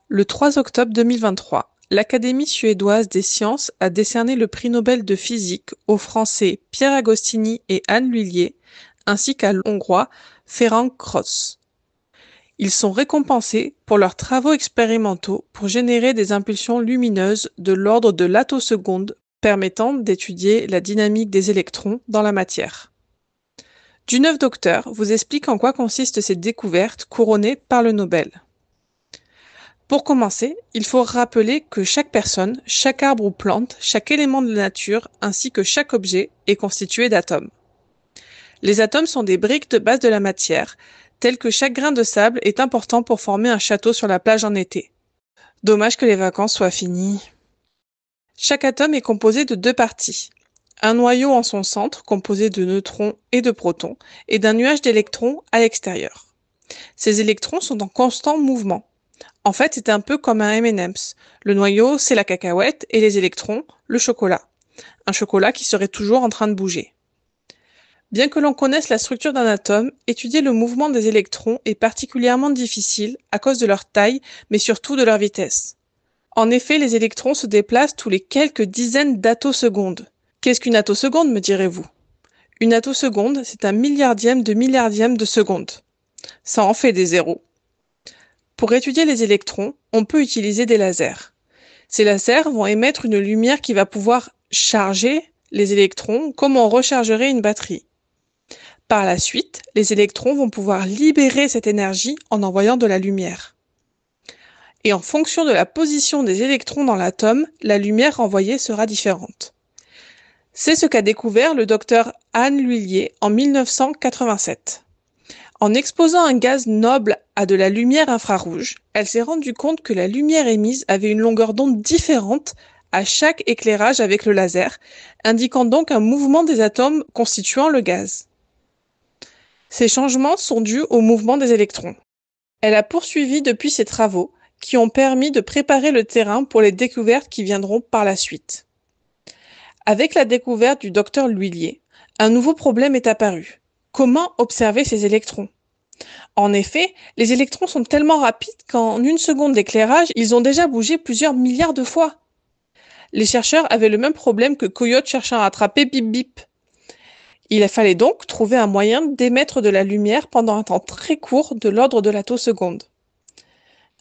Le 3 octobre 2023, l'Académie suédoise des sciences a décerné le prix Nobel de physique aux Français Pierre Agostini et Anne Lhuillier, ainsi qu'à l'Hongrois Ferenc Krausz. Ils sont récompensés pour leurs travaux expérimentaux pour générer des impulsions lumineuses de l'ordre de l'attoseconde permettant d'étudier la dynamique des électrons dans la matière. Du9 Docteur vous explique en quoi consistent ces découvertes couronnées par le Nobel. Pour commencer, il faut rappeler que chaque personne, chaque arbre ou plante, chaque élément de la nature, ainsi que chaque objet est constitué d'atomes. Les atomes sont des briques de base de la matière, telles que chaque grain de sable est important pour former un château sur la plage en été. Dommage que les vacances soient finies. Chaque atome est composé de deux parties. Un noyau en son centre, composé de neutrons et de protons, et d'un nuage d'électrons à l'extérieur. Ces électrons sont en constant mouvement. En fait, c'est un peu comme un M&M's. Le noyau, c'est la cacahuète, et les électrons, le chocolat. Un chocolat qui serait toujours en train de bouger. Bien que l'on connaisse la structure d'un atome, étudier le mouvement des électrons est particulièrement difficile à cause de leur taille, mais surtout de leur vitesse. En effet, les électrons se déplacent tous les quelques dizaines d'attosecondes. Qu'est-ce qu'une attoseconde, me direz-vous? Une attoseconde, c'est un milliardième de seconde. Ça en fait des zéros. Pour étudier les électrons, on peut utiliser des lasers. Ces lasers vont émettre une lumière qui va pouvoir charger les électrons comme on rechargerait une batterie. Par la suite, les électrons vont pouvoir libérer cette énergie en envoyant de la lumière. Et en fonction de la position des électrons dans l'atome, la lumière renvoyée sera différente. C'est ce qu'a découvert le docteur Anne Lhuillier en 1987. En exposant un gaz noble à de la lumière infrarouge, elle s'est rendue compte que la lumière émise avait une longueur d'onde différente à chaque éclairage avec le laser, indiquant donc un mouvement des atomes constituant le gaz. Ces changements sont dus au mouvement des électrons. Elle a poursuivi depuis ses travaux, qui ont permis de préparer le terrain pour les découvertes qui viendront par la suite. Avec la découverte du docteur Lhuillier, un nouveau problème est apparu. Comment observer ces électrons? En effet, les électrons sont tellement rapides qu'en une seconde d'éclairage, ils ont déjà bougé plusieurs milliards de fois. Les chercheurs avaient le même problème que Coyote cherchant à attraper Bip Bip. Il fallait donc trouver un moyen d'émettre de la lumière pendant un temps très court de l'ordre de l'attoseconde.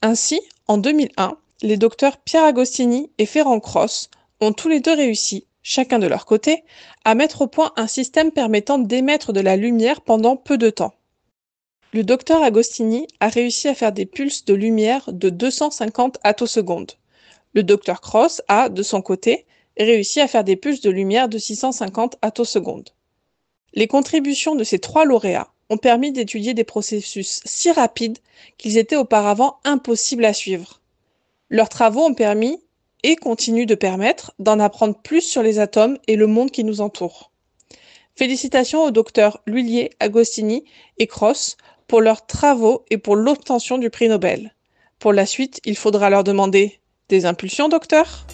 Ainsi, en 2001, les docteurs Pierre Agostini et Ferenc Krausz ont tous les deux réussi, chacun de leur côté, à mettre au point un système permettant d'émettre de la lumière pendant peu de temps. Le docteur Agostini a réussi à faire des pulses de lumière de 250 attosecondes. Le docteur Krausz a, de son côté, réussi à faire des pulses de lumière de 650 attosecondes. Les contributions de ces trois lauréats ont permis d'étudier des processus si rapides qu'ils étaient auparavant impossibles à suivre. Leurs travaux ont permis, et continuent de permettre, d'en apprendre plus sur les atomes et le monde qui nous entoure. Félicitations aux docteurs Lhuillier, Agostini et Krausz pour leurs travaux et pour l'obtention du prix Nobel. Pour la suite, il faudra leur demander des impulsions, docteur ?